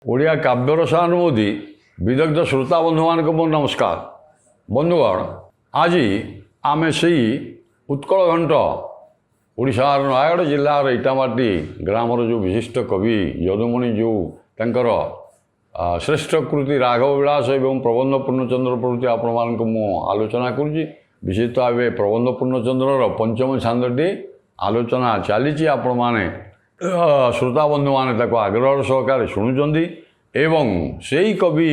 ଓଡ଼ିଆ କାବ୍ୟରସାନୁଭୂତି ବିଦଗ୍ଧ ଶ୍ରୋତା ବନ୍ଧୁମାନଙ୍କୁ ମୋ ନମସ୍କାର। ବନ୍ଧୁଗଣ, ଆଜି ଆମେ ସେଇ ଉତ୍କଳ ଘଣ୍ଟ ଓଡ଼ିଶାର ନୟାଗଡ଼ ଜିଲ୍ଲାର ଇଟାମାଟି ଗ୍ରାମର ଯେଉଁ ବିଶିଷ୍ଟ କବି ଯଦୁମଣି ଯେଉଁ ତାଙ୍କର ଶ୍ରେଷ୍ଠ କୃତି ରାଘବ ବିଳାସ ଏବଂ ପ୍ରବନ୍ଧ ପୂର୍ଣ୍ଣଚନ୍ଦ୍ର ପ୍ରଭୃତି ଆପଣମାନଙ୍କୁ ମୁଁ ଆଲୋଚନା କରୁଛି। ବିଶେଷ ଭାବେ ପ୍ରବନ୍ଧ ପୂର୍ଣ୍ଣଚନ୍ଦ୍ରର ପଞ୍ଚମ ଛାନ୍ଦଟି ଆଲୋଚନା ଚାଲିଛି। ଆପଣମାନେ ଶ୍ରୋତା ବନ୍ଧୁମାନେ ତାକୁ ଆଗ୍ରହର ସହକାରେ ଶୁଣୁଛନ୍ତି ଏବଂ ସେହି କବି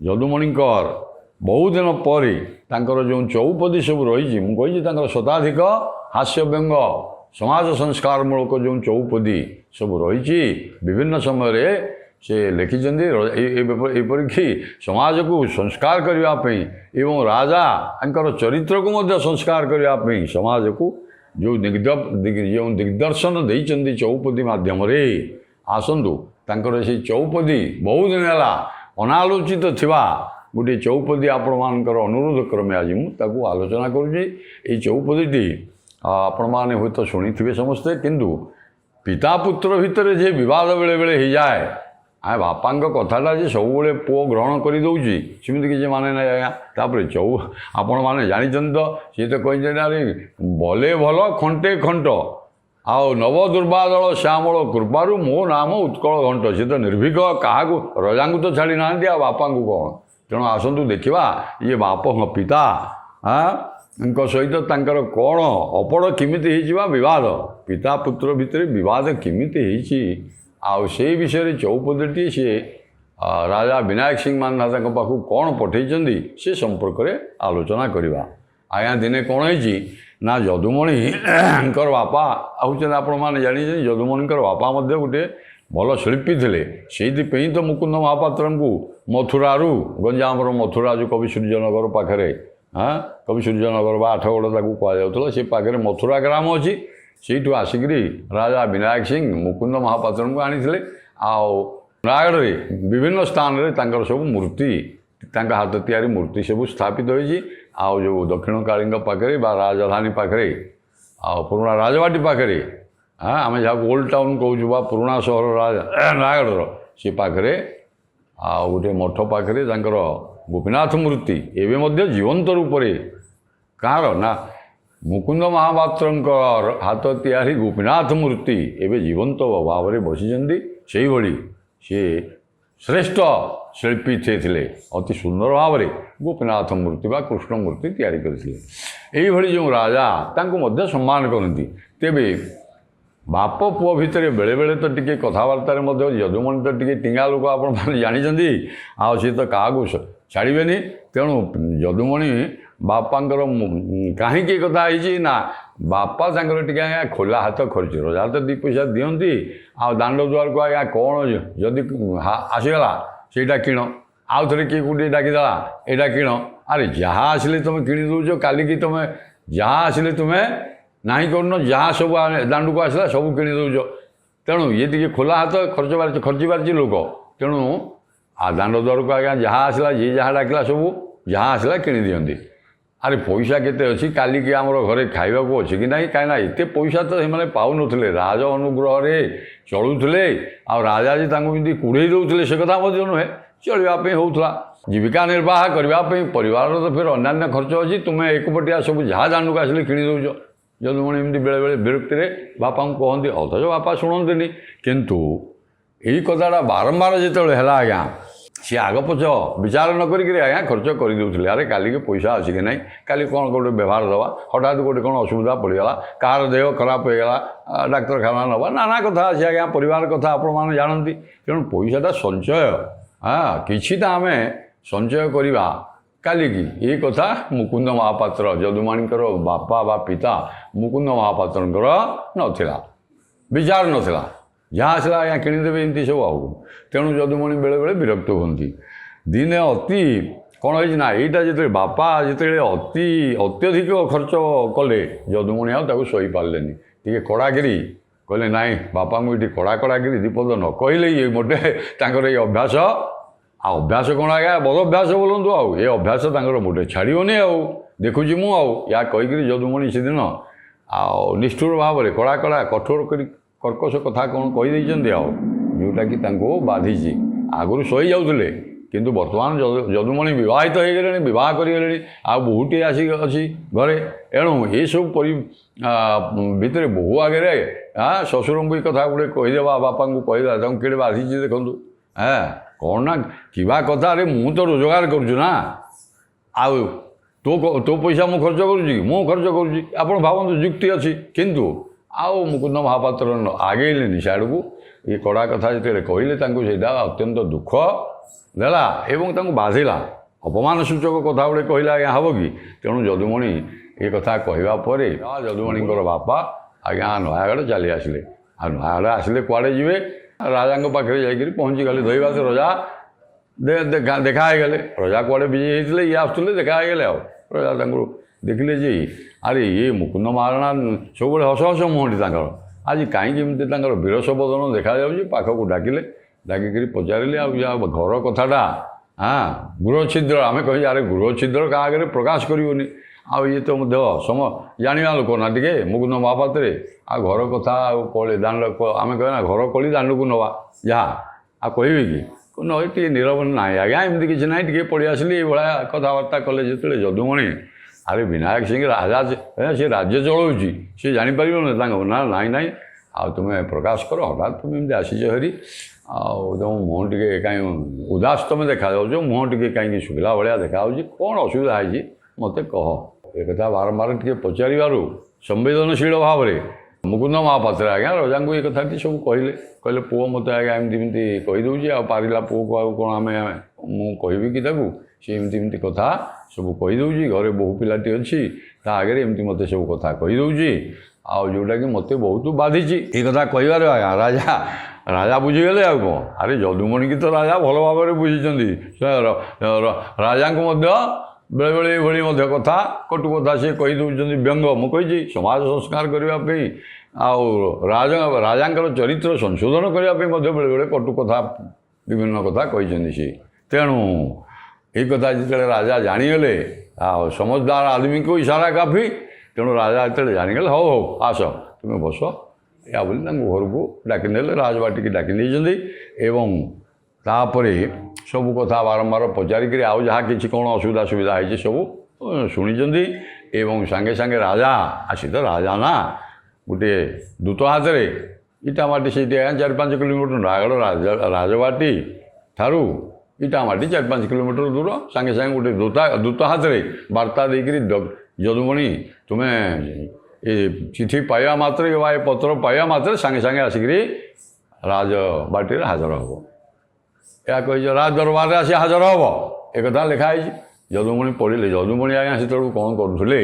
ଯଦୁମଣିଙ୍କର ବହୁଦିନ ପରେ ତାଙ୍କର ଯେଉଁ ଚଉପଦୀ ସବୁ ରହିଛି, ମୁଁ କହିଛି ତାଙ୍କର ଶତାଧିକ ହାସ୍ୟବ୍ୟଙ୍ଗ ସମାଜ ସଂସ୍କାରମୂଳକ ଯେଉଁ ଚଉପଦୀ ସବୁ ରହିଛି ବିଭିନ୍ନ ସମୟରେ ସେ ଲେଖିଛନ୍ତି। ଏପରିକି ସମାଜକୁ ସଂସ୍କାର କରିବା ପାଇଁ ଏବଂ ରାଜାଙ୍କର ଚରିତ୍ରକୁ ମଧ୍ୟ ସଂସ୍କାର କରିବା ପାଇଁ ସମାଜକୁ ଯେଉଁ ଦିଗ୍ଦର୍ଶନ ଦେଇଛନ୍ତି ଚଉପଦୀ ମାଧ୍ୟମରେ, ଆସନ୍ତୁ ତାଙ୍କର ସେଇ ଚଉପଦୀ ବହୁଦିନ ହେଲା ଅନାଲୋଚିତ ଥିବା ଗୋଟିଏ ଚଉପଦୀ ଆପଣମାନଙ୍କର ଅନୁରୋଧ କ୍ରମେ ଆଜି ମୁଁ ତାକୁ ଆଲୋଚନା କରୁଛି। ଏଇ ଚଉପଦୀଟି ଆପଣମାନେ ହୁଏତ ଶୁଣିଥିବେ ସମସ୍ତେ, କିନ୍ତୁ ପିତା ପୁତ୍ର ଭିତରେ ଯେ ବିବାଦ ବେଳେବେଳେ ହେଇଯାଏ, ବାପାଙ୍କ କଥାଟା ଯେ ସବୁବେଳେ ପୁଅ ଗ୍ରହଣ କରିଦେଉଛି ସେମିତି କିଛି ମାନେ ନାହିଁ ଆଜ୍ଞା। ତାପରେ ଆପଣମାନେ ଜାଣିଛନ୍ତି ତ, ସିଏ ତ କହିଛନ୍ତି ଆରେ ବଲେ ଭଲ ଖଣ୍ଟେ ଖଣ୍ଟ ଆଉ ନବ ଦୁର୍ବାଦଳ ଶ୍ୟାମଳ କୃପାରୁ ମୋ ନାମ ଉତ୍କଳ ଘଣ୍ଟ। ସେ ତ ନିର୍ଭୀକ, କାହାକୁ ରଜାଙ୍କୁ ତ ଛାଡ଼ି ନାହାନ୍ତି, ଆଉ ବାପାଙ୍କୁ କ'ଣ? ତେଣୁ ଆସନ୍ତୁ ଦେଖିବା ଇଏ ବାପ ପିତା ଙ୍କ ସହିତ ତାଙ୍କର କ'ଣ ଅପଡ଼ କେମିତି ହେଇଛି ବା ବିବାଦ, ପିତା ପୁତ୍ର ଭିତରେ ବିବାଦ କେମିତି ହେଇଛି, ଆଉ ସେଇ ବିଷୟରେ ଚଉପଦୀଟି ସିଏ ରାଜା ବିନାୟକ ସିଂ ମାନଧାତାଙ୍କ ପାଖକୁ କ'ଣ ପଠାଇଛନ୍ତି ସେ ସମ୍ପର୍କରେ ଆଲୋଚନା କରିବା। ଆଜ୍ଞା, ଦିନେ କ'ଣ ହେଇଛି ନା ଯଦୁମଣିଙ୍କର ବାପା ହେଉଛନ୍ତି, ଆପଣମାନେ ଜାଣିଛନ୍ତି ଯଦୁମଣିଙ୍କର ବାପା ମଧ୍ୟ ଗୋଟିଏ ଭଲ ଶିଳ୍ପୀ ଥିଲେ। ସେଇଥିପାଇଁ ତ ମୁକୁନ୍ଦ ମହାପାତ୍ରଙ୍କୁ ମଥୁରାରୁ, ଗଞ୍ଜାମର ମଥୁରା ଯେଉଁ କବି ସୂର୍ଯ୍ୟନଗର ପାଖରେ, କବି ସୂର୍ଯ୍ୟନଗର ବା ଆଠଗଡ଼ ତାକୁ କୁହାଯାଉଥିଲା, ସେ ପାଖରେ ମଥୁରା ଗ୍ରାମ ଅଛି। ସେଇଠୁ ଆସିକରି ରାଜା ବିନାୟକ ସିଂ ମୁକୁନ୍ଦ ମହାପାତ୍ରଙ୍କୁ ଆଣିଥିଲେ। ଆଉ ନୟାଗଡ଼ରେ ବିଭିନ୍ନ ସ୍ଥାନରେ ତାଙ୍କର ସବୁ ମୂର୍ତ୍ତି, ତାଙ୍କ ହାତ ତିଆରି ମୂର୍ତ୍ତି ସବୁ ସ୍ଥାପିତ ହୋଇଛି। ଆଉ ଯେଉଁ ଦକ୍ଷିଣ କାଳୀଙ୍କ ପାଖରେ ବା ରାଜଧାନୀ ପାଖରେ, ଆଉ ପୁରୁଣା ରାଜବାଟୀ ପାଖରେ, ଆମେ ଯାହାକୁ ଓଲ୍ଡ ଟାଉନ୍ କହୁଛୁ ବା ପୁରୁଣା ସହର ନୟାଗଡ଼ର, ସେ ପାଖରେ ଆଉ ଗୋଟିଏ ମଠ ପାଖରେ ତାଙ୍କର ଗୋପୀନାଥ ମୂର୍ତ୍ତି ଏବେ ମଧ୍ୟ ଜୀବନ୍ତ ରୂପରେ, କାହାର ନା ମୁକୁନ୍ଦ ମହାପାତ୍ରଙ୍କର ହାତ ତିଆରି ଗୋପୀନାଥ ମୂର୍ତ୍ତି ଏବେ ଜୀବନ୍ତ ଭାବରେ ବସିଛନ୍ତି। ସେଇଭଳି ସିଏ ଶ୍ରେଷ୍ଠ ଶିଳ୍ପୀ ଥିଲେ, ଅତି ସୁନ୍ଦର ଭାବରେ ଗୋପୀନାଥ ମୂର୍ତ୍ତି ବା କୃଷ୍ଣ ମୂର୍ତ୍ତି ତିଆରି କରିଥିଲେ। ଏଇଭଳି ଯେଉଁ ରାଜା ତାଙ୍କୁ ମଧ୍ୟ ସମ୍ମାନ କରନ୍ତି। ତେବେ ବାପ ପୁଅ ଭିତରେ ବେଳେବେଳେ ତ ଟିକେ କଥାବାର୍ତ୍ତାରେ ମଧ୍ୟ ଯଦୁମଣି ତ ଟିକେ ଟିଙ୍ଗା ଲୋକ ଆପଣମାନେ ଜାଣିଛନ୍ତି, ଆଉ ସିଏ ତ କାହାକୁ ଛାଡ଼ିବେନି। ତେଣୁ ଯଦୁମଣି ବାପାଙ୍କର କାହିଁକି କଥା ହେଇଛି ନା, ବାପା ତାଙ୍କର ଟିକେ ଆଜ୍ଞା ଖୋଲା ହାତ ଖର୍ଚ୍ଚ, ରଜା ତ ଦୁଇ ପଇସା ଦିଅନ୍ତି, ଆଉ ଦାଣ୍ଡ ଦୁଆରକୁ ଆଜ୍ଞା କ'ଣ ଯଦି ଆସିଗଲା ସେଇଟା କିଣ, ଆଉ ଥରେ କିଏ କୋଉଠି ଡାକିଦେଲା ଏଇଟା କିଣ, ଆରେ ଯାହା ଆସିଲେ ତୁମେ କିଣି ଦେଉଛ, କାଲିକି ତୁମେ ଯାହା ଆସିଲେ ତୁମେ ନାହିଁ କରୁନ, ଯାହା ସବୁ ଦାଣ୍ଡକୁ ଆସିଲା ସବୁ କିଣି ଦେଉଛ। ତେଣୁ ଇଏ ଟିକେ ଖୋଲା ହାତ ଖର୍ଚ୍ଚି ପାରିଛି ଲୋକ। ତେଣୁ ଦାଣ୍ଡ ଦୁଆରକୁ ଆଜ୍ଞା ଯାହା ଆସିଲା, ଯିଏ ଯାହା ଡାକିଲା ସବୁ ଯାହା ଆସିଲା କିଣି ଦିଅନ୍ତି। ଆରେ ପଇସା କେତେ ଅଛି, କାଲିକି ଆମର ଘରେ ଖାଇବାକୁ ଅଛି କି ନାହିଁ? କାହିଁକିନା ଏତେ ପଇସା ତ ସେମାନେ ପାଉନଥିଲେ, ରାଜ ଅନୁଗ୍ରହରେ ଚଳୁଥିଲେ। ଆଉ ରାଜା ଯେ ତାଙ୍କୁ ଏମିତି କୁଢ଼େଇ ଦେଉଥିଲେ ସେ କଥା ମଧ୍ୟ ନୁହେଁ, ଚଳିବା ପାଇଁ ହେଉଥିଲା। ଜୀବିକା ନିର୍ବାହ କରିବା ପାଇଁ ପରିବାରର ତ ଫେର ଅନ୍ୟାନ୍ୟ ଖର୍ଚ୍ଚ ଅଛି, ତୁମେ ଏକପଟିଆ ସବୁ ଯାହା ଦାଣ୍ଡକୁ ଆସିଲେ କିଣି ଦେଉଛ। ଯଦୁମଣି ଏମିତି ବେଳେବେଳେ ବିରକ୍ତିରେ ବାପାଙ୍କୁ କହନ୍ତି, ଅଥଚ ବାପା ଶୁଣନ୍ତିନି। କିନ୍ତୁ ଏଇ କଥାଟା ବାରମ୍ବାର ଯେତେବେଳେ ହେଲା ଆଜ୍ଞା, ସିଏ ଆଗ ପଛ ବିଚାର ନ କରିକିରି ଆଜ୍ଞା ଖର୍ଚ୍ଚ କରିଦେଉଥିଲେ। ଆରେ କାଲିକି ପଇସା ଅଛି କି ନାହିଁ, କାଲି କ'ଣ ଗୋଟେ ବ୍ୟବହାର ଦେବା, ହଠାତ୍ ଗୋଟେ କ'ଣ ଅସୁବିଧା ପଡ଼ିଗଲା, କାହାର ଦେହ ଖରାପ ହୋଇଗଲା, ଡାକ୍ତରଖାନା ନେବା, ନାନା କଥା ଅଛି ଆଜ୍ଞା, ପରିବାର କଥା ଆପଣମାନେ ଜାଣନ୍ତି। ତେଣୁ ପଇସାଟା ସଞ୍ଚୟ, କିଛିଟା ଆମେ ସଞ୍ଚୟ କରିବା କାଲିକି, ଏ କଥା ମୁକୁନ୍ଦ ମହାପାତ୍ର ଯଦୁମଣିଙ୍କର ବାପା ବା ପିତା ମୁକୁନ୍ଦ ମହାପାତ୍ରଙ୍କର ନଥିଲା, ବିଚାର ନଥିଲା। ଯାହା ଆସିଲା ଆଜ୍ଞା କିଣିଦେବେ ଏମିତି ସବୁ। ଆଉ ତେଣୁ ଯଦୁମଣି ବେଳେବେଳେ ବିରକ୍ତ ହୁଅନ୍ତି। ଦିନେ ଅତି କ'ଣ ହେଇଛି ନା, ଏଇଟା ଯେତେବେଳେ ବାପା ଯେତେବେଳେ ଅତ୍ୟଧିକ ଖର୍ଚ୍ଚ କଲେ, ଯଦୁମଣି ଆଉ ତାକୁ ସହିପାରିଲେନି। ଟିକେ କଡ଼ାକିରି କହିଲେ, ନାଇଁ ବାପାଙ୍କୁ ଏଠି କଡ଼ାକିରି ଦୁଇପଦ ନ କହିଲେ ଇଏ ମୋଟେ ତାଙ୍କର ଏଇ ଅଭ୍ୟାସ, ଆଉ ଅଭ୍ୟାସ କ'ଣ ଆଜ୍ଞା ବଦ ଅଭ୍ୟାସ ବୋଲନ୍ତୁ, ଆଉ ଏ ଅଭ୍ୟାସ ତାଙ୍କର ମୋଟେ ଛାଡ଼ିବନି, ଆଉ ଦେଖୁଛି ମୁଁ। ଆଉ ୟା କହିକିରି ଯଦୁମଣି ସେଦିନ ଆଉ ନିଷ୍ଠୁର ଭାବରେ କଠୋର କରି କର୍କଶ କଥା କ'ଣ କହିଦେଇଛନ୍ତି, ଆଉ ଯେଉଁଟାକି ତାଙ୍କୁ ବାଧିଛି। आगुरी शई जाऊे किंतु वर्तमान जदुमणि विवाहित हो गले बह करगले आ बहुटे आसिक अच्छी घरे एणु ये सब भितर बहु आगे शशुर को कथा गुड़े कहीदेवा बापा को कहीदेवा कि बाधि देखूँ हाँ कौन ना क्या कथा रे मु तो रोजगार करुना आउ तो पैसा मु खर्च करुँगी मु खर्च करुँगी आप भावतु जुक्ति अच्छी किंतु आउ मुकुंद महापात्र आगेलेनि सियाड़ को ये कड़ा कथा जो कहले से अत्यंत दुख देला एवं बाधिला अपमान सूचक कथा गुड़े कहला आज्ञा हम कि तेणु जदुमणि ये कथा कहवापर जदुमणि बापा आज्ञा नयागढ़ चली आसिले नयागढ़ आसिले कुआड़े जी राजा पाखे जाकर पहुँची गले धोवा से रजा देखाई गले रजा कुआड़े बिजी होते ये आसुले देखाई गले रजा देखिले जी अरे ये मुकुंद महाराणा सब हस हस मुहँटी आज कहीं विरस बदन देखा पाखक डाकिले डाकिक पचारे घर कथाटा हाँ गृह छिद्र आम कही अरे गृह छिद्र क्या आगे प्रकाश करनी आउ ये तो सम जाना लोक ना टे मुकुंद महापात्र आ घर कथा कली दांड आम कहना घर कली दांड को नवा जहाँ आ कहे कि न टे नीरव ना आज्ञा एमती किसी ना टे पड़े आसली ये कथबार्ता कले जो जदुमणि अरे विनायक सिंह राजा सी राज्य चलाऊँगी सी जापर ना ना ना आ तुम्हें प्रकाश कर हठात तुम एमती आसीच हरी तुम मुँह टे कहीं उदास तुम देखा मुँह टे कहीं शुखला भाया देखा कौन असुविधा है मत कह एक बारंबार टे पचार संवेदनशील भाव में मुकुंद महापात्र आज्ञा रजा को ये कथा सब कहले कहले पुओ मत आज्ञा एमती कहीदे आ पारा पुओ को कौन आम मुझे कि सी एमती कथा सब कहीदे घरे बहु पिलाटी अच्छी आगे एमती मत सब कथा कहीदे जोटा कि मत बहुत बाधि ये कथा कहबार आज्ञा राजा राजा बुझीगले आ कौन अरे जदुमणि की तो राजा भल भाव में बुझी राजा को बेले बेले ये कथा कटु कथा सी कहीदे व्यंग मुझे समाज संस्कार करने राजा चरित्र संशोधन करने बेले बेले कटु कथा विभिन्न कथा कही सी तेणु ये कथा जो राजा जाणीगले समझदार आदमी को इशारा काफी तेणु राजा जो जाणीगले हौ हौ आस तुम्हें बस या बोली घर को डाकिने राजबाटी की डाकी एवं तापरे सब कथा बारंबार पचारिक आउ जहाँ कि कौन असुविधा सुविधा है सब शुणी एवं सांगे सांगे राजा आसी तो राजा ना गोटे दूत हाथ में इटामाटी से 4-5 किलोमीटर नयागढ़ राजबाटी ठारू इटामाटी 4-5 किलोमीटर दूर सांगे सांगे गोटे दूत हाथ में वार्ता देकर जदुमणि तुम्हें ये चिठी पाइबा मात्र ये पत्र पाइबा मात्र सांगे सांगे आसिक राजबाटी हाजर हम या कही राज दरबार आसी हाजर हम एक कथा लिखाई जदुमणि पढ़ले जदुमणि आज्ञा से कौन करुले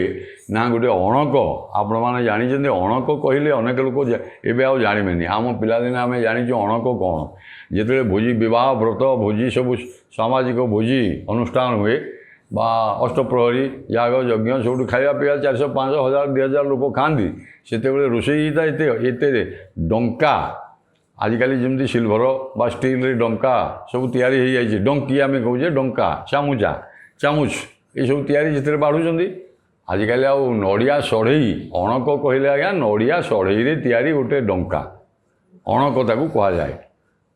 ना गोटे अणक आपण मैंने जानी अणक कहले अनेक लोक एवं आउ जानवे आम पिलादिने आम जाचु अणक कौन जिते भोजी बह व्रत भोजी सब सामाजिक भोजी अनुष्ठान हुए बा अष्टप्रहरी याग यज्ञ सब खाया पीवा 400-500-1000 2000 लोक खाती से रोषे ये डंका आजिकल जमी सिल्भर बा स्टील डंका सब या डंकी आम कहे डंका चामुचा चामुच ये सब या बाढ़ुंट आजिकल आउ नड़िया सढ़ई अणक कहले आज्ञा नड़िया सढ़ई तैयारी गोटे डंका अणक ताकू कहुए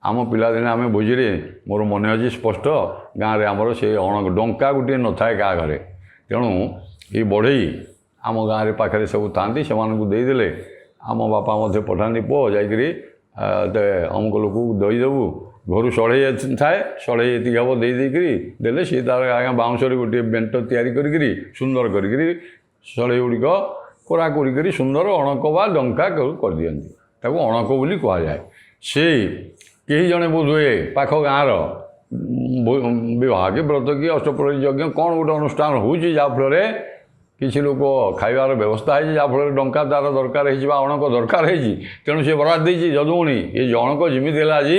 आम पिलादिने आम भोजी मोर मन अच्छी स्पष्ट गाँव में आमर से अणक डंका गोटे न थाए क्या घरे तेणु ये बढ़ई आम गाँव में पाखे सब था से देदेले आम बापा मध्य पठाती पुओ जाकि अमुक लोक दईदेबू घर सढ़ई थाए सढ़ई ये हम देदेले सी तार आज्ञा बाउंसर गोटे बेंट तैयारी करी सुंदर करी सढ़ई गुड़िक कोरा कोरी सुंदर अणक बा डंका कर दियंती ताको अणक बोली कहुए से कई जड़े बोधुए पाख गाँव विवाह कि व्रत कि अष्टप्रहरी यज्ञ कौन गोटे अनुष्ठान हो जहाँफल किसी लोक खाइबार व्यवस्था है जहाँफल डंका तार दरकार अणक दरकार है तेणु सी बराद देती जदुमणि ये अणक जमी है आज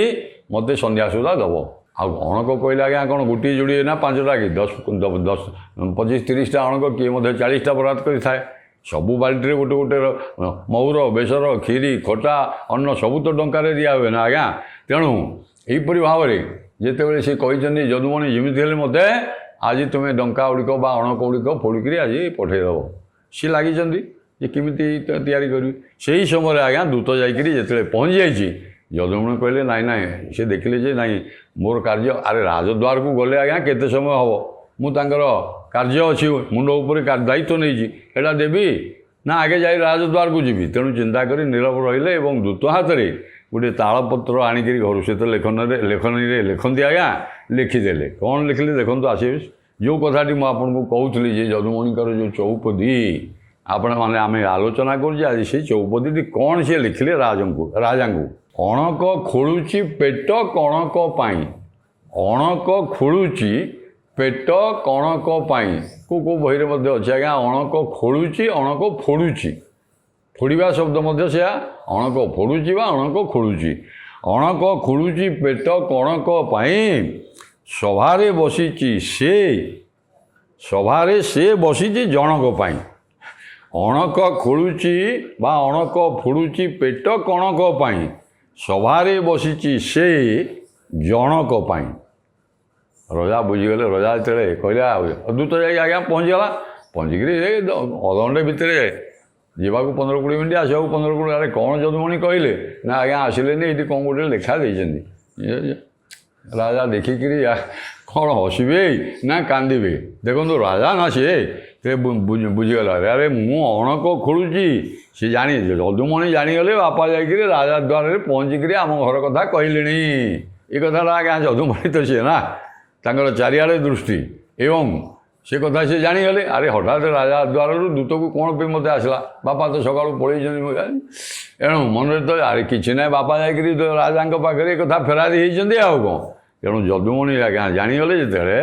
मत संध्या सुधा दब अणक कहले आज्ञा कौन गोटे जोड़े ना 5टा कि 10-25-30टा अणक किए 40टा बराद कर सबू बाल्टी गोटे गोटे महुर बेसर खीरी खटा अन्न सबू तो टंकार दिया हुए ना आज्ञा तेणु यहीपरि भाव में जितेबाला सी कहते जदुमणि जमी मत आज तुम्हें डंका गुड़िक अणक गुड़िक फोड़िक आज पठेदेव सी लगी किमी तैयारी करी से ही समय आज्ञा दूत जाकि जिते पहुँची जाइए ଯଦୁମଣି କହିଲେ ନାଇଁ ନାଇଁ, ସେ ଦେଖିଲେ ଯେ ନାଇଁ ମୋର କାର୍ଯ୍ୟ, ଆରେ ରାଜଦ୍ୱାରକୁ ଗଲେ ଆଜ୍ଞା କେତେ ସମୟ ହେବ, ମୁଁ ତାଙ୍କର କାର୍ଯ୍ୟ ଅଛି, ମୁଣ୍ଡ ଉପରେ ଦାୟିତ୍ୱ ନେଇଛି, ଏଇଟା ଦେବି ନା ଆଗେ ଯାଇ ରାଜଦ୍ୱାରକୁ ଯିବି। ତେଣୁ ଚିନ୍ତା କରି ନୀରବ ରହିଲେ ଏବଂ ଦ୍ରୁତ ହାତରେ ଗୋଟିଏ ତାଳପତ୍ର ଆଣିକିରି ଘରୁ, ସେ ତ ଲେଖନୀରେ ଲେଖନ୍ତି ଆଜ୍ଞା, ଲେଖିଦେଲେ। କ'ଣ ଲେଖିଲେ ଦେଖନ୍ତୁ, ଆସିବେ ଯେଉଁ କଥାଟି ମୁଁ ଆପଣଙ୍କୁ କହୁଥିଲି ଯେ ଯଦୁମଣିଙ୍କର ଯେଉଁ ଚୌପଦୀ ଆପଣମାନେ ଆମେ ଆଲୋଚନା କରୁଛେ ଆଜି, ସେଇ ଚୌପଦୀଟି କ'ଣ ସିଏ ଲେଖିଲେ ରାଜାଙ୍କୁ। ଅଣକ ଖୋଳୁଛି ପେଟ କଣକ ପାଇଁ, ଅଣକ ଖୋଳୁଛି ପେଟ କଣକ ପାଇଁ। କେଉଁ ବହିରେ ମଧ୍ୟ ଅଛି ଆଜ୍ଞା, ଅଣକ ଖୋଳୁଛି ଅଣକ ଫୋଡ଼ୁଛି, ଫୋଡ଼ିବା ଶବ୍ଦ ମଧ୍ୟ ସେୟା, ଅଣକ ଫୋଡ଼ୁଛି ବା ଅଣକ ଖୋଳୁଛି। ଅଣକ ଖୋଳୁଛି ପେଟ କଣକ ପାଇଁ, ସଭାରେ ବସିଛି ସେ ବସିଛି ଜଣକ ପାଇଁ। ଅଣକ ଖୋଳୁଛି ବା ଅଣକ ଫୋଡ଼ୁଛି ପେଟ କଣକ ପାଇଁ, ସଭାରେ ବସିଛି ସେ ଜଣକ ପାଇଁ। ରଜା ବୁଝିଗଲେ। ରଜା ଯେତେବେଳେ କହିଲେ, ଦ୍ରୁତ ଯାଇକି ଆଜ୍ଞା ପହଞ୍ଚିଗଲା। ପହଞ୍ଚିକିରି ଅଧଘଣ୍ଟେ ଭିତରେ ଯିବାକୁ 15-20 ମିନିଟ୍, ଆସିବାକୁ 15-20। ଆରେ କ'ଣ ଯଦୁମଣି କହିଲେ ନା ଆଜ୍ଞା ଆସିଲେନି, ଏଇଠି କ'ଣ ଗୋଟେ ଲେଖା ଦେଇଛନ୍ତି। ରାଜା ଦେଖିକିରି କ'ଣ ହସିବେ ନା କାନ୍ଦିବେ, ଦେଖନ୍ତୁ ରାଜା ନା ସିଏ ବୁଝିଗଲା। ଆରେ ମୁଁ ଅଣକ ଖୋଳୁଛି, ସେ ଯଦୁମଣି ଜାଣିଗଲେ। ବାପା ଯାଇକିରି ରାଜଦ୍ୱାରରେ ପହଞ୍ଚିକିରି ଆମ ଘର କଥା କହିଲେଣି। ଏ କଥାଟା ଆଜ୍ଞା ଯଦୁମଣି ତ ସିଏ ନା, ତାଙ୍କର ଚାରିଆଡ଼େ ଦୃଷ୍ଟି, ଏବଂ ସେ କଥା ସେ ଜାଣିଗଲେ। ଆରେ ହଠାତ୍ ରାଜଦ୍ୱାରରୁ ଦୂତକୁ କ'ଣ ପାଇଁ ମୋତେ ଆସିଲା, ବାପା ତ ସକାଳୁ ପଳେଇଛନ୍ତି। ଏଣୁ ମନରେ ତ ଆରେ କିଛି ନାହିଁ, ବାପା ଯାଇକିରି ରାଜାଙ୍କ ପାଖରେ ଏ କଥା ଫେରାରି ହେଇଛନ୍ତି ଆଉ କ'ଣ। ତେଣୁ ଯଦୁମଣି ଆଜ୍ଞା ଜାଣିଗଲେ ଯେତେବେଳେ,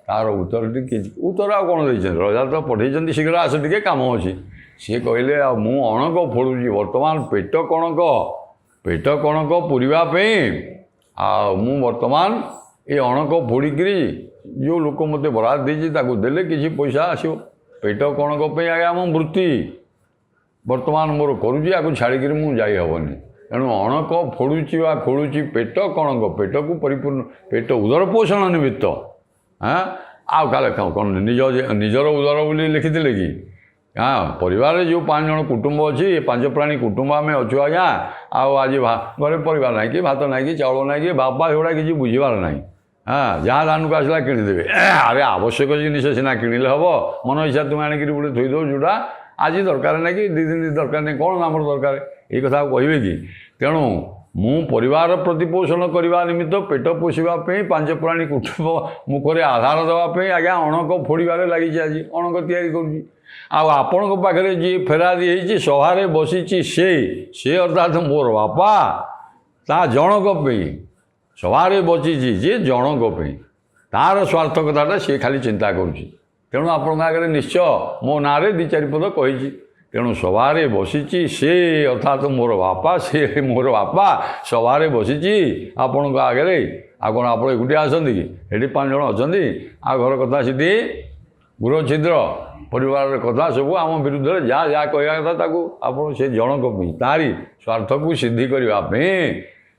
ତାର ଉତ୍ତର ଆଉ କ'ଣ ଦେଇଛନ୍ତି, ରଜା ତ ପଠେଇଛନ୍ତି ଶୀଘ୍ର ଆସ ଟିକେ କାମ ଅଛି। ସିଏ କହିଲେ ଆଉ ମୁଁ ଅଣକ ଫୋଡ଼ୁଛି, ବର୍ତ୍ତମାନ ପେଟ କଣକ ପୁରିବା ପାଇଁ, ଆଉ ମୁଁ ବର୍ତ୍ତମାନ ଏ ଅଣକ ଫୋଡ଼ିକିରି ଯେଉଁ ଲୋକ ମୋତେ ବରାଦ ଦେଇଛି ତାକୁ ଦେଲେ କିଛି ପଇସା ଆସିବ। ପେଟ କଣକ ପାଇଁ ଆଜ୍ଞା ମୋ ବୃତ୍ତି ବର୍ତ୍ତମାନ ମୋର କରୁଛି, ଆକୁ ଛାଡ଼ିକିରି ମୁଁ ଯାଇ ହେବନି। ତେଣୁ ଅଣକ ଫୋଡ଼ୁଛି ବା ଖୋଳୁଛି ପେଟ କଣକ, ପେଟକୁ ପରିପୂର୍ଣ୍ଣ, ପେଟ ଉଦର ପୋଷଣ ନିମିତ୍ତ। ଆଉ କାଳେ କ'ଣ ନିଜର ଉଦର ବୋଲି ଲେଖିଥିଲେ କି? ପରିବାରରେ ଯେଉଁ 5 ଜଣ କୁଟୁମ୍ବ ଅଛି, 5 ପ୍ରାଣୀ କୁଟୁମ୍ବ ଆମେ ଅଛୁ ଆଜ୍ଞା। ଆଉ ଆଜି ଘରେ ପରିବାର ନାହିଁ କି, ଭାତ ନାହିଁ କି, ଚାଉଳ ନାହିଁ କି, ବାପା ସେଗୁଡ଼ା କିଛି ବୁଝିବାର ନାହିଁ। ଯାହା ଧାନକୁ ଆସିଲା କିଣିଦେବେ। ଆରେ ଆବଶ୍ୟକ ଜିନିଷ ସିନା କିଣିଲେ ହେବ, ମନ ଇଚ୍ଛା ତୁମେ ଆଣିକିରି ଗୋଟେ ଥୋଇଦେବ, ଯେଉଁଟା ଆଜି ଦରକାର ନାହିଁ କି 2 ଦିନ ଦରକାର ନାହିଁ, କ'ଣ ଆମର ଦରକାର, ଏଇ କଥା କହିବେ କି? ତେଣୁ ମୁଁ ପରିବାର ପ୍ରତିପୋଷଣ କରିବା ନିମିତ୍ତ, ପେଟ ପୋଷିବା ପାଇଁ, 5 ପ୍ରାଣୀ କୁଟୁମ୍ବ ମୁଖରେ ଆଧାର ଦେବା ପାଇଁ ଆଜ୍ଞା ଅଣକ ଫୋଡ଼ିବାରେ ଲାଗିଛି, ଆଜି ଅଣକ ତିଆରି କରୁଛି। ଆଉ ଆପଣଙ୍କ ପାଖରେ ଯିଏ ଫେରାରି ହେଇଛି, ସଭାରେ ବସିଛି ସେ ଅର୍ଥାତ୍ ମୋର ବାପା, ତା ଜଣକ ପାଇଁ ସଭାରେ ବସିଛି ଯେ ଜଣକ ପାଇଁ, ତାର ସ୍ୱାର୍ଥ କଥାଟା ସିଏ ଖାଲି ଚିନ୍ତା କରୁଛି। ତେଣୁ ଆପଣଙ୍କ ଆଗରେ ନିଶ୍ଚୟ ମୋ ନାଁରେ 2-4 ପଦ କହିଛି। ତେଣୁ ସଭାରେ ବସିଛି ସେ ଅର୍ଥାତ୍ ମୋର ବାପା, ସେ ମୋର ବାପା ସଭାରେ ବସିଛି ଆପଣଙ୍କ ଆଗରେ। ଆଉ କ'ଣ ଆପଣ ଏକୁଟିଆ ଅଛନ୍ତି କି? ଏଠି 5 ଜଣ ଅଛନ୍ତି। ଆଉ ଘର କଥା ସେଠି ଗୃହ ଛିଦ୍ର, ପରିବାରର କଥା ସବୁ ଆମ ବିରୁଦ୍ଧରେ ଯାହା କହିବା କଥା ତାକୁ ଆପଣ ସେ ଜଣକ ପାଇଁ, ତାରି ସ୍ୱାର୍ଥକୁ ସିଦ୍ଧି କରିବା ପାଇଁ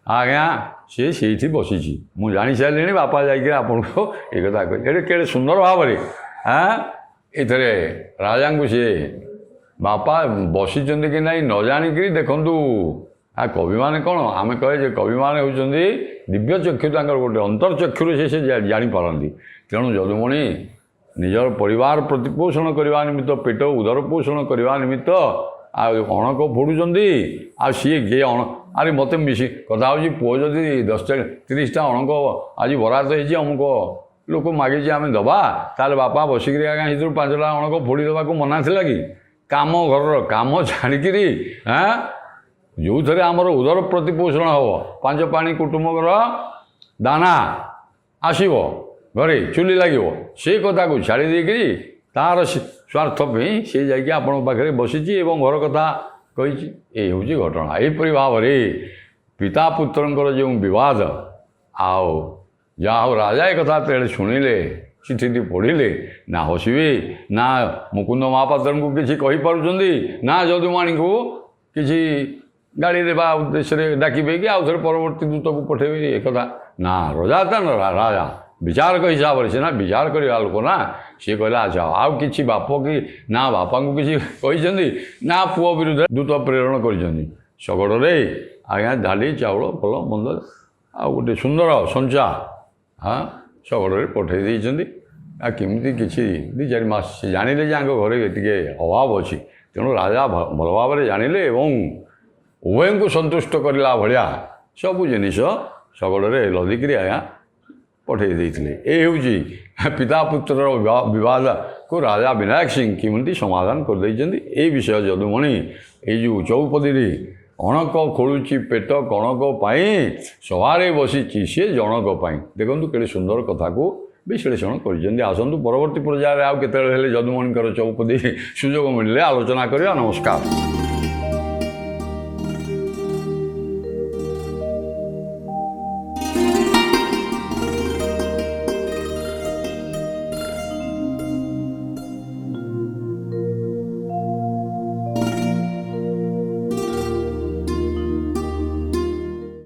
ଆଜ୍ଞା ସେ ସେଇଠି ବସିଛି। ମୁଁ ଜାଣିସାରିଲିଣି, ବାପା ଯାଇକି ଆପଣଙ୍କୁ ଏ କଥା କହି, ଏଠି କେଡ଼େ ସୁନ୍ଦର ଭାବରେ ଏଥିରେ ରାଜାଙ୍କୁ ସିଏ ବାପା ବସିଛନ୍ତି କି ନାହିଁ ନ ଜାଣିକିରି ଦେଖନ୍ତୁ। କବିମାନେ କ'ଣ ଆମେ କହେ ଯେ କବିମାନେ ହେଉଛନ୍ତି ଦିବ୍ୟ ଚକ୍ଷୁ, ତାଙ୍କର ଗୋଟେ ଅନ୍ତର୍ଚକ୍ଷୁରେ ସେ ଜାଣିପାରନ୍ତି। ତେଣୁ ଯଦୁମଣି ନିଜର ପରିବାର ପ୍ରତିପୋଷଣ କରିବା ନିମିତ୍ତ, ପେଟ ଉଦର ପୋଷଣ କରିବା ନିମିତ୍ତ ଆଉ ଅଣକ ଫୋଡ଼ୁଛନ୍ତି। ଆଉ ସିଏ କିଏ ଆରେ ମୋତେ କଥା ହେଉଛି, ପୁଅ ଯଦି 10-30ଟା ଅଣକ ଆଜି ବରାଦ ହେଇଛି, ଅମୁକ ଲୋକ ମାଗିଛି ଆମେ ଦେବା, ତାହେଲେ ବାପା ବସିକିରି ଆଜ୍ଞା ସେଥିରୁ 5ଟା ଅଣକ ଫୋଡ଼ି ଦେବାକୁ ମନା ଥିଲା କି? କାମ, ଘରର କାମ ଛାଡ଼ିକିରି ଯେଉଁଥିରେ ଆମର ଉଦର ପ୍ରତିପୋଷଣ ହେବ, 5 ପ୍ରାଣୀ କୁଟୁମ୍ବଙ୍କର ଦାନା ଆସିବ, ଘରେ ଚୁଲି ଲାଗିବ, ସେଇ କଥାକୁ ଛାଡ଼ି ଦେଇକିରି ତାର ସ୍ୱାର୍ଥ ପାଇଁ ସେ ଯାଇକି ଆପଣଙ୍କ ପାଖରେ ବସିଛି ଏବଂ ଘର କଥା କହିଛି। ଏଇ ହେଉଛି ଘଟଣା। ଏହିପରି ଭାବରେ ପିତା ପୁତ୍ରଙ୍କର ଯେଉଁ ବିବାଦ, ଆଉ ଯାହା ହଉ ରାଜା ଏ କଥା ତେଳେ ଶୁଣିଲେ, ଚିଠିଟି ପଢ଼ିଲେ, ନା ହସିବେ, ନା ମୁକୁନ୍ଦ ମହାପାତ୍ରଙ୍କୁ କିଛି କହିପାରୁଛନ୍ତି, ନା ଯଦୁମଣିଙ୍କୁ କିଛି ଗାଳି ଦେବା ଉଦ୍ଦେଶ୍ୟରେ ଡାକିବେ କି ଆଉ ଥରେ ପରବର୍ତ୍ତୀ ଦୂତକୁ ପଠାଇବେ, ଏ କଥା ନା। ରାଜା ବିଚାରକ ହିସାବରେ, ସିନା ବିଚାର କରିବା ଲୋକ ନା, ସିଏ କହିଲା ଆଚ୍ଛା ଆଉ କିଛି ବାପ କି ନା ବାପାଙ୍କୁ କିଛି କହିଛନ୍ତି, ନା ପୁଅ ବିରୁଦ୍ଧରେ ଦୂତ ପ୍ରେରଣ କରିଛନ୍ତି। ଶଗଡ଼ରେ ଆଜ୍ଞା ଡାଲି ଚାଉଳ ଭଲ ମନ୍ଦ ଆଉ ଗୋଟେ ସୁନ୍ଦର ସଞ୍ଚା ଶଗଡ଼ରେ ପଠାଇ ଦେଇଛନ୍ତି। ଆଉ କେମିତି କିଛି 2-4 ମାସ ସେ ଜାଣିଲେ ଯେ ଆଙ୍କ ଘରେ ଟିକେ ଅଭାବ ଅଛି, ତେଣୁ ରାଜା ଭଲ ଭାବରେ ଜାଣିଲେ ଏବଂ ଉଭୟଙ୍କୁ ସନ୍ତୁଷ୍ଟ କରିଲା ଭଳିଆ ସବୁ ଜିନିଷ ଶଗଡ଼ରେ ଲଦିକିରି ଆଜ୍ଞା ପଠାଇ ଦେଇଥିଲେ। ଏ ହେଉଛି ପିତା ପୁତ୍ରର ବିବାଦକୁ ରାଜା ବିନାୟକ ସିଂ କେମିତି ସମାଧାନ କରିଦେଇଛନ୍ତି। ଏ ବିଷୟ ଯଦୁମଣି ଏଇ ଯେଉଁ ଚୌପଦୀରେ ଅଣକ ଖୋଳୁଛି ପେଟ କଣକ ପାଇଁ, ସଭାରେ ବସିଛି ସିଏ ଜଣକ ପାଇଁ। ଦେଖନ୍ତୁ କେତେ ସୁନ୍ଦର କଥାକୁ ବିଶ୍ଳେଷଣ କରିଛନ୍ତି। ଆସନ୍ତୁ ପରବର୍ତ୍ତୀ ପର୍ଯ୍ୟାୟରେ ଆଉ କେତେବେଳେ ହେଲେ ଯଦୁମଣିଙ୍କର ଚୌପଦୀ ସୁଯୋଗ ମିଳିଲେ ଆଲୋଚନା କରିବା। ନମସ୍କାର।